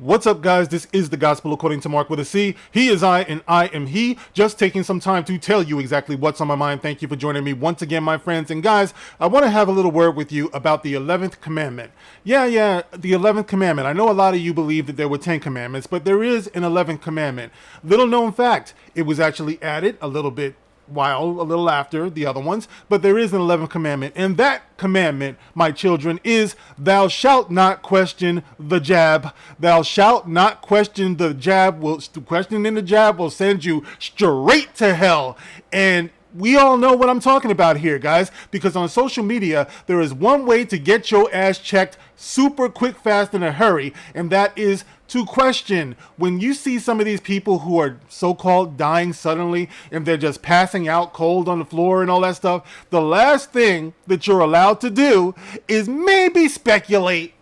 What's up, guys? This is the Gospel According to Mark with a C. He is I, and I am he. Just taking some time to tell you exactly what's on my mind. Thank you for joining me once again, my friends. And guys, I want to have a little word with you about the 11th commandment. Yeah, the 11th commandment. I know a lot of you believe that there were 10 commandments, but there is an 11th commandment. Little known fact, it was actually added a little after the other ones, but there is an 11th commandment, and that commandment, my children, is thou shalt not question the jab. Thou shalt not question the jab. Questioning the jab will send you straight to hell. And we all know what I'm talking about here, guys, because on social media, there is one way to get your ass checked super quick, fast, in a hurry, and that is to question. When you see some of these people who are so-called dying suddenly and they're just passing out cold on the floor and all that stuff, the last thing that you're allowed to do is maybe speculate.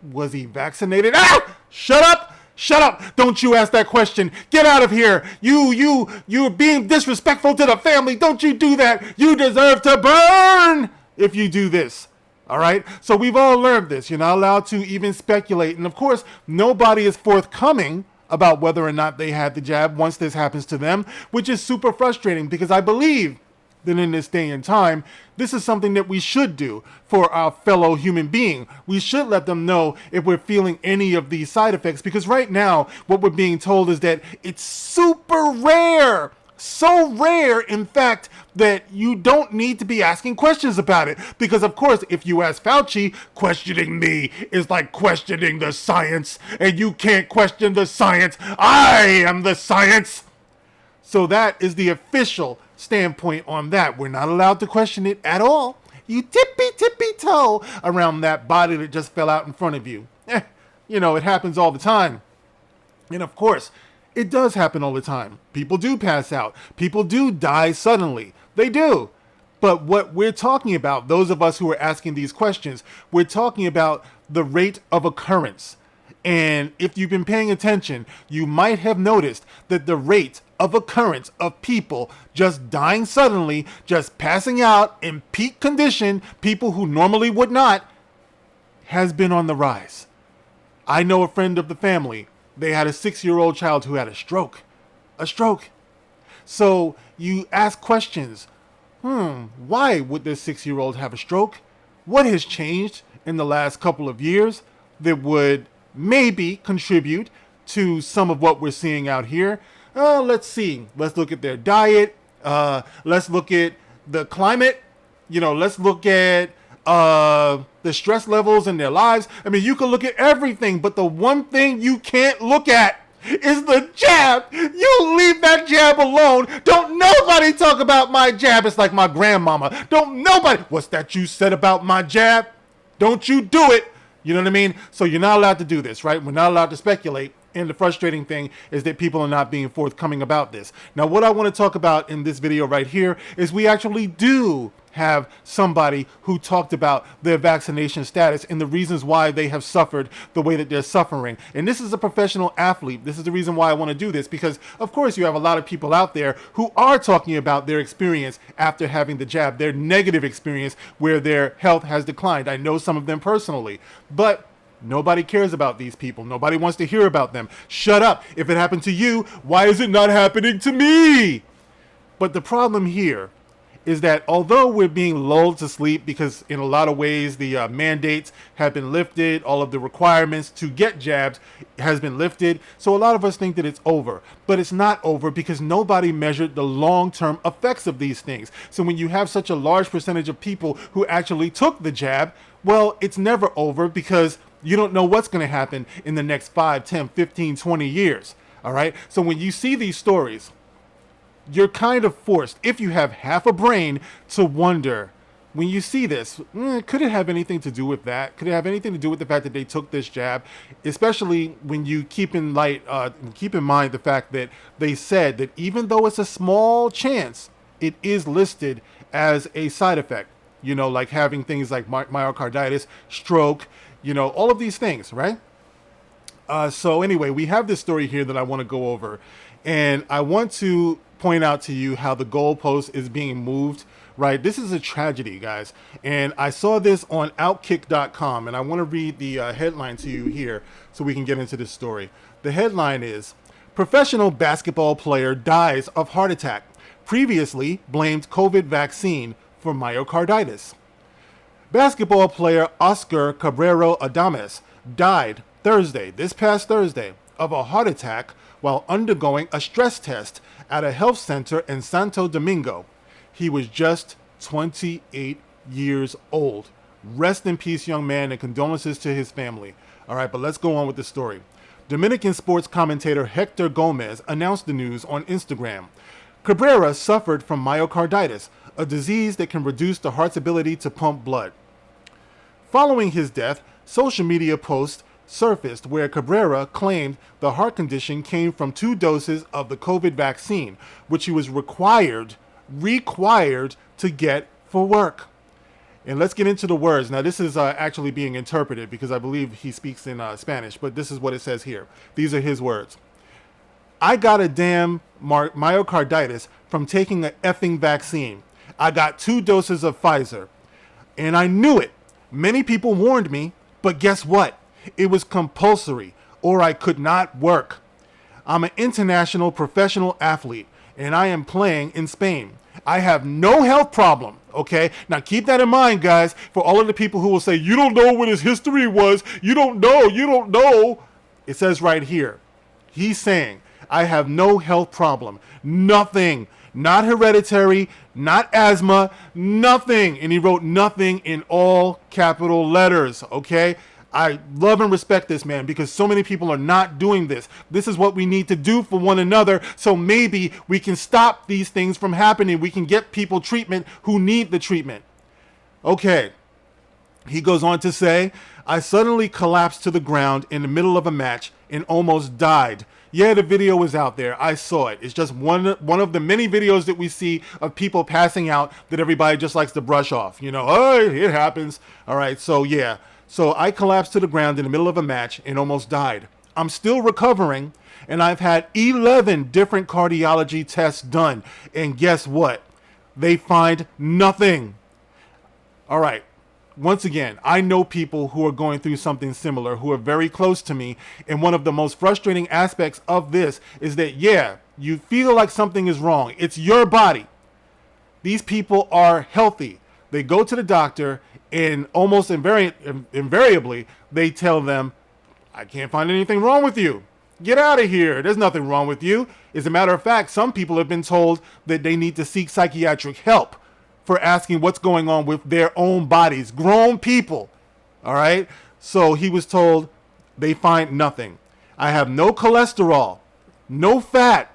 Was he vaccinated? Ah! Shut up! Shut up! Don't you ask that question. Get out of here. You're being disrespectful to the family. Don't you do that. You deserve to burn if you do this. All right? So we've all learned this. You're not allowed to even speculate. And of course, nobody is forthcoming about whether or not they had the jab once this happens to them, which is super frustrating because I believe that in this day and time, this is something that we should do for our fellow human being. We should let them know if we're feeling any of these side effects, because right now, what we're being told is that it's super rare. So rare, in fact, that you don't need to be asking questions about it. Because, of course, if you ask Fauci, questioning me is like questioning the science, and you can't question the science. I am the science. So that is the official standpoint on that. We're not allowed to question it at all. You tippy toe around that body that just fell out in front of you. It happens all the time. And of course, it does happen all the time. People do pass out. People do die suddenly. They do. But what we're talking about, those of us who are asking these questions, we're talking about the rate of occurrence. And if you've been paying attention, you might have noticed that the rate of occurrence of people just dying suddenly, just passing out in peak condition, people who normally would not, has been on the rise. I know a friend of the family. They had a 6-year-old child who had a stroke. A stroke. So you ask questions. Why would this 6-year-old have a stroke? What has changed in the last couple of years that would maybe contribute to some of what we're seeing out here? Let's see. Let's look at their diet. Let's look at the climate. Let's look at the stress levels in their lives. I mean, you can look at everything, but the one thing you can't look at is the jab. You leave that jab alone. Don't nobody talk about my jab. It's like my grandmama. Don't nobody. What's that you said about my jab? Don't you do it. You know what I mean? So you're not allowed to do this, right? We're not allowed to speculate. And the frustrating thing is that people are not being forthcoming about this. Now, what I want to talk about in this video right here is we actually do have somebody who talked about their vaccination status and the reasons why they have suffered the way that they're suffering. And this is a professional athlete. This is the reason why I want to do this, because of course you have a lot of people out there who are talking about their experience after having the jab, their negative experience where their health has declined. I know some of them personally, but nobody cares about these people. Nobody wants to hear about them. Shut up. If it happened to you, why is it not happening to me? But the problem here is that although we're being lulled to sleep because in a lot of ways the mandates have been lifted, all of the requirements to get jabs has been lifted, so a lot of us think that it's over. But it's not over because nobody measured the long-term effects of these things. So when you have such a large percentage of people who actually took the jab, well, it's never over because you don't know what's going to happen in the next 5, 10, 15, 20 years. All right? So when you see these stories, you're kind of forced, if you have half a brain, to wonder, when you see this, could it have anything to do with that? Could it have anything to do with the fact that they took this jab? Especially when you keep in mind the fact that they said that even though it's a small chance, it is listed as a side effect. Like having things like myocarditis, stroke, all of these things, right? So anyway, we have this story here that I want to go over. And I want to point out to you how the goalpost is being moved right? This is a tragedy, guys. And I saw this on Outkick.com, and I want to read the headline to you here so we can get into this story. The headline is, Professional basketball player dies of heart attack. Previously blamed COVID vaccine for myocarditis. Basketball player Oscar Cabrera Adames died this past Thursday, of a heart attack while undergoing a stress test at a health center in Santo Domingo. He was just 28 years old. Rest in peace, young man, and condolences to his family. All right, but let's go on with the story. Dominican sports commentator Hector Gomez announced the news on Instagram. Cabrera suffered from myocarditis, a disease that can reduce the heart's ability to pump blood. Following his death, social media posts surfaced where Cabrera claimed the heart condition came from 2 doses of the COVID vaccine, which he was required to get for work. And let's get into the words. Now, this is actually being interpreted because I believe he speaks in Spanish, but this is what it says here. These are his words. I got a damn myocarditis from taking an effing vaccine. I got 2 doses of Pfizer, and I knew it. Many people warned me, but guess what? It was compulsory, or I could not work. I'm an international professional athlete, and I am playing in Spain. I have no health problem, okay? Now keep that in mind, guys, for all of the people who will say, you don't know what his history was. You don't know. It says right here, he's saying, I have no health problem. Nothing. Not hereditary, not asthma, nothing. And he wrote nothing in all capital letters, okay? I love and respect this man because so many people are not doing this. This is what we need to do for one another, so maybe we can stop these things from happening. We can get people treatment who need the treatment. Okay. He goes on to say, I suddenly collapsed to the ground in the middle of a match and almost died. Yeah, the video is out there. I saw it. It's just one of the many videos that we see of people passing out that everybody just likes to brush off. You know, oh, it happens. All right, so yeah. So I collapsed to the ground in the middle of a match and almost died. I'm still recovering, and I've had 11 different cardiology tests done. And guess what? They find nothing. All right. Once again, I know people who are going through something similar, who are very close to me. And one of the most frustrating aspects of this is that, yeah, you feel like something is wrong. It's your body. These people are healthy. They go to the doctor, and almost invariably, they tell them, I can't find anything wrong with you. Get out of here. There's nothing wrong with you. As a matter of fact, some people have been told that they need to seek psychiatric help for asking what's going on with their own bodies. Grown people. All right. So he was told they find nothing. I have no cholesterol, no fat.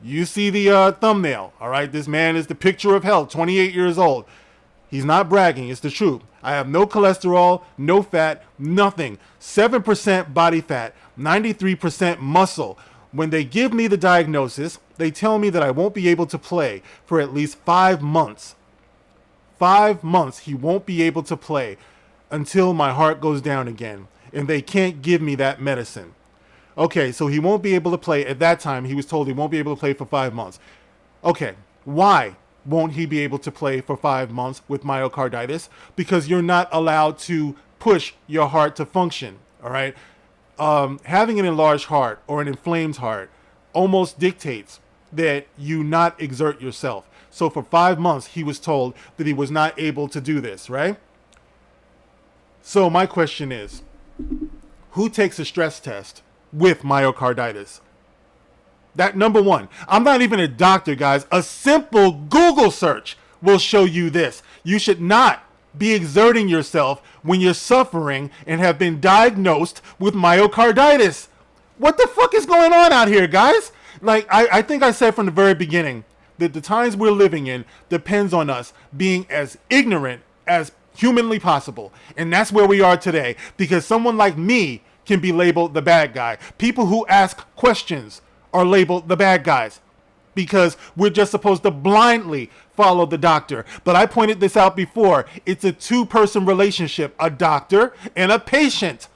You see the thumbnail. All right. This man is the picture of health, 28 years old. He's not bragging. It's the truth. I have no cholesterol, no fat, nothing. 7% body fat, 93% muscle. When they give me the diagnosis, they tell me that I won't be able to play for at least 5 months. 5 months he won't be able to play until my heart goes down again. And they can't give me that medicine. Okay, so he won't be able to play. At that time, he was told he won't be able to play for 5 months. Okay, why won't he be able to play for 5 months with myocarditis? Because you're not allowed to push your heart to function, all right? Having an enlarged heart or an inflamed heart almost dictates that you not exert yourself. So for 5 months, he was told that he was not able to do this, right? So my question is, who takes a stress test with myocarditis? That number one. I'm not even a doctor, guys. A simple Google search will show you this. You should not be exerting yourself when you're suffering and have been diagnosed with myocarditis. What the fuck is going on out here, guys? Like, I think I said from the very beginning that the times we're living in depends on us being as ignorant as humanly possible. And that's where we are today, because someone like me can be labeled the bad guy. People who ask questions are labeled the bad guys because we're just supposed to blindly follow the doctor. But I pointed this out before. It's a 2-person relationship, a doctor and a patient.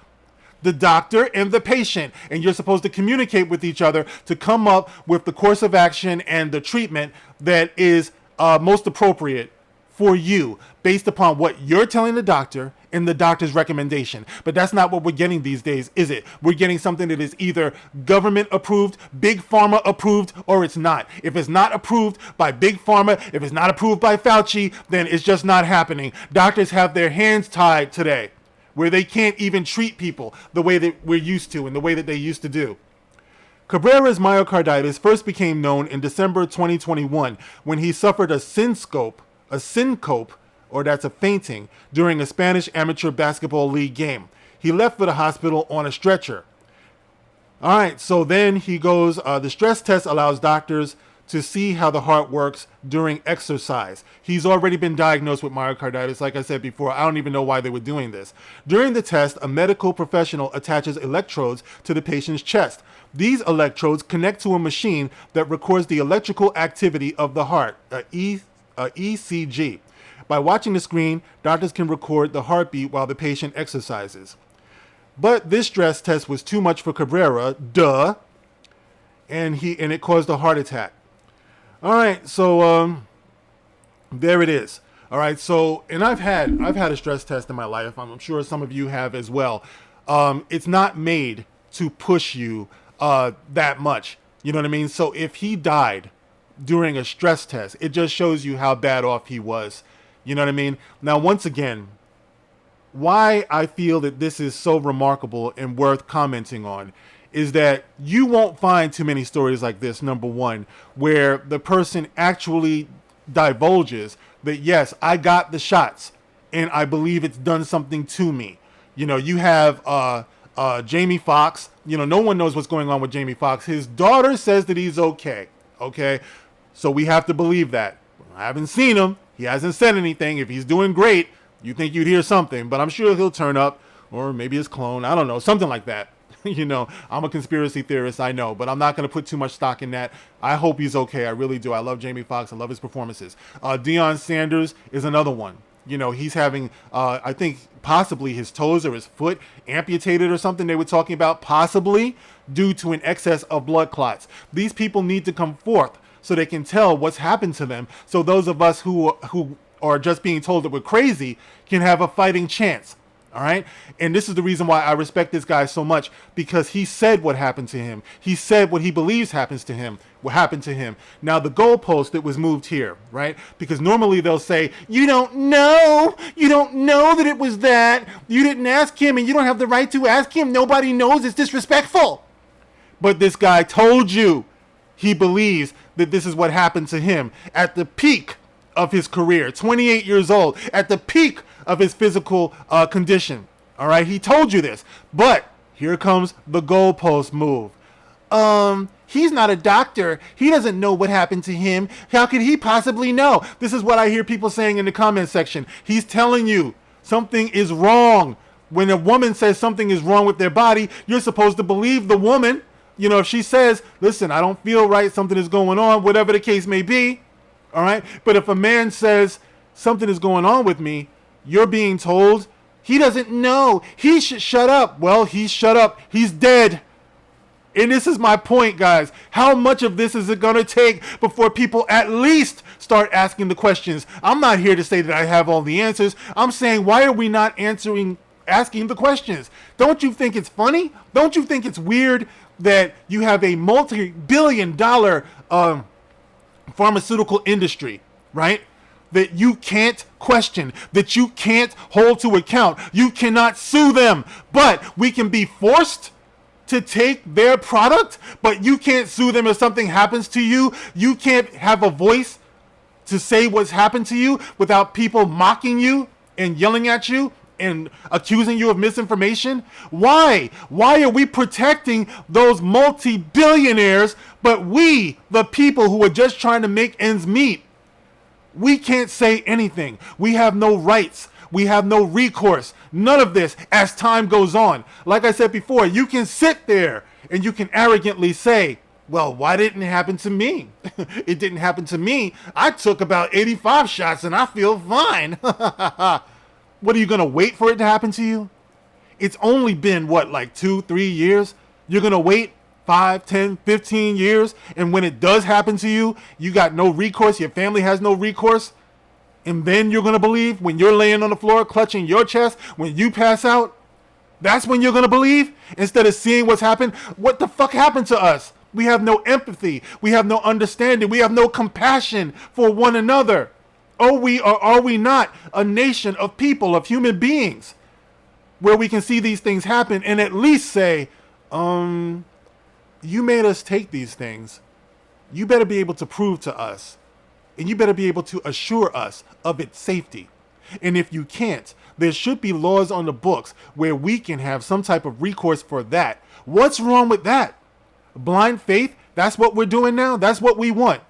The doctor and the patient. And you're supposed to communicate with each other to come up with the course of action and the treatment that is most appropriate for you based upon what you're telling the doctor and the doctor's recommendation. But that's not what we're getting these days, is it? We're getting something that is either government approved, big pharma approved, or it's not. If it's not approved by big pharma, if it's not approved by Fauci, then it's just not happening. Doctors have their hands tied today, where they can't even treat people the way that we're used to and the way that they used to do. Cabrera's myocarditis first became known in December 2021 when he suffered a syncope, or that's a fainting, during a Spanish amateur basketball league game. He left for the hospital on a stretcher. All right, so then he goes, the stress test allows doctors to see how the heart works during exercise. He's already been diagnosed with myocarditis. Like I said before, I don't even know why they were doing this. During the test, a medical professional attaches electrodes to the patient's chest. These electrodes connect to a machine that records the electrical activity of the heart, ECG. By watching the screen, doctors can record the heartbeat while the patient exercises. But this stress test was too much for Cabrera, and it caused a heart attack. All right, so there it is. All right, so and I've had a stress test in my life. I'm sure some of you have as well. It's not made to push you that much. You know what I mean? So if he died during a stress test, it just shows you how bad off he was. You know what I mean? Now, once again, why I feel that this is so remarkable and worth commenting on is that you won't find too many stories like this, number one, where the person actually divulges that, yes, I got the shots and I believe it's done something to me. You know, you have Jamie Foxx. You know, no one knows what's going on with Jamie Foxx. His daughter says that he's okay. Okay, so we have to believe that. I haven't seen him. He hasn't said anything. If he's doing great, you think you'd hear something, but I'm sure he'll turn up, or maybe his clone. I don't know, something like that. You know, I'm a conspiracy theorist, I know, but I'm not going to put too much stock in that. I hope he's okay. I really do. I love Jamie Foxx. I love his performances. Deion Sanders is another one. You know, he's having, I think, possibly his toes or his foot amputated or something they were talking about, possibly due to an excess of blood clots. These people need to come forth so they can tell what's happened to them. So those of us who are just being told that we're crazy can have a fighting chance. All right. And this is the reason why I respect this guy so much, because he said what happened to him. He said what he believes happens to him, what happened to him. Now, the goalpost that was moved here, right? Because normally they'll say, you don't know that it was that. You didn't ask him and you don't have the right to ask him. Nobody knows. It's disrespectful. But this guy told you he believes that this is what happened to him at the peak of his career, 28 years old, at the peak of his physical condition. All right, he told you this, but here comes the goalpost move. He's not a doctor. He doesn't know what happened to him. How could he possibly know? This is what I hear people saying in the comment section. He's telling you something is wrong. When a woman says something is wrong with their body, you're supposed to believe the woman. You know, if she says, listen, I don't feel right, something is going on, whatever the case may be. All right. But if a man says something is going on with me, you're being told he doesn't know. He should shut up. Well, he's shut up. He's dead. And this is my point, guys. How much of this is it going to take before people at least start asking the questions? I'm not here to say that I have all the answers. I'm saying, why are we not asking the questions? Don't you think it's funny? Don't you think it's weird that you have a multi-billion-dollar pharmaceutical industry, right? That you can't question, that you can't hold to account. You cannot sue them, but we can be forced to take their product, but you can't sue them if something happens to you. You can't have a voice to say what's happened to you without people mocking you and yelling at you and accusing you of misinformation. Why are we protecting those multi-billionaires, but we, the people who are just trying to make ends meet, we can't say anything? We have no rights. We have no recourse. None of this as time goes on. Like I said before, you can sit there and you can arrogantly say, well, why didn't it happen to me? It didn't happen to me. I took about 85 shots and I feel fine. What, are you going to wait for it to happen to you? It's only been, what, like 2-3 years? You're going to wait 5, 10, 15 years? And when it does happen to you, you got no recourse. Your family has no recourse. And then you're going to believe when you're laying on the floor clutching your chest, when you pass out, that's when you're going to believe instead of seeing what's happened. What the fuck happened to us? We have no empathy. We have no understanding. We have no compassion for one another. Oh, we are we not a nation of people, of human beings, where we can see these things happen and at least say, you made us take these things. You better be able to prove to us, and you better be able to assure us of its safety. And if you can't, there should be laws on the books where we can have some type of recourse for that. What's wrong with that? Blind faith? That's what we're doing now? That's what we want.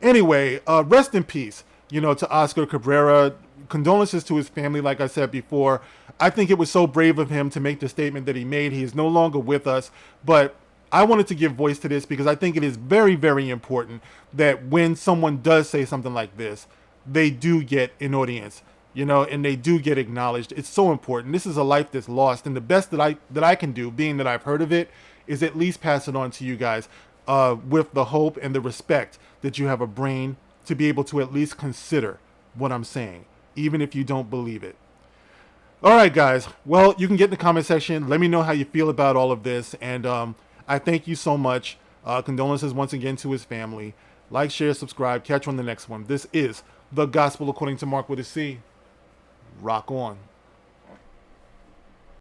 Anyway, rest in peace, to Oscar Cabrera. Condolences to his family, like I said before. I think it was so brave of him to make the statement that he made. He is no longer with us, but I wanted to give voice to this because I think it is very, very important that when someone does say something like this, they do get an audience, and they do get acknowledged. It's so important. This is a life that's lost, and the best that I can do, being that I've heard of it, is at least pass it on to you guys with the hope and the respect that you have a brain to be able to at least consider what I'm saying, even if you don't believe it. All right, guys. Well, you can get in the comment section. Let me know how you feel about all of this, and I thank you so much. Condolences once again to his family. Like, share, subscribe. Catch you on the next one. This is The Gospel According to Mark with a C. Rock on.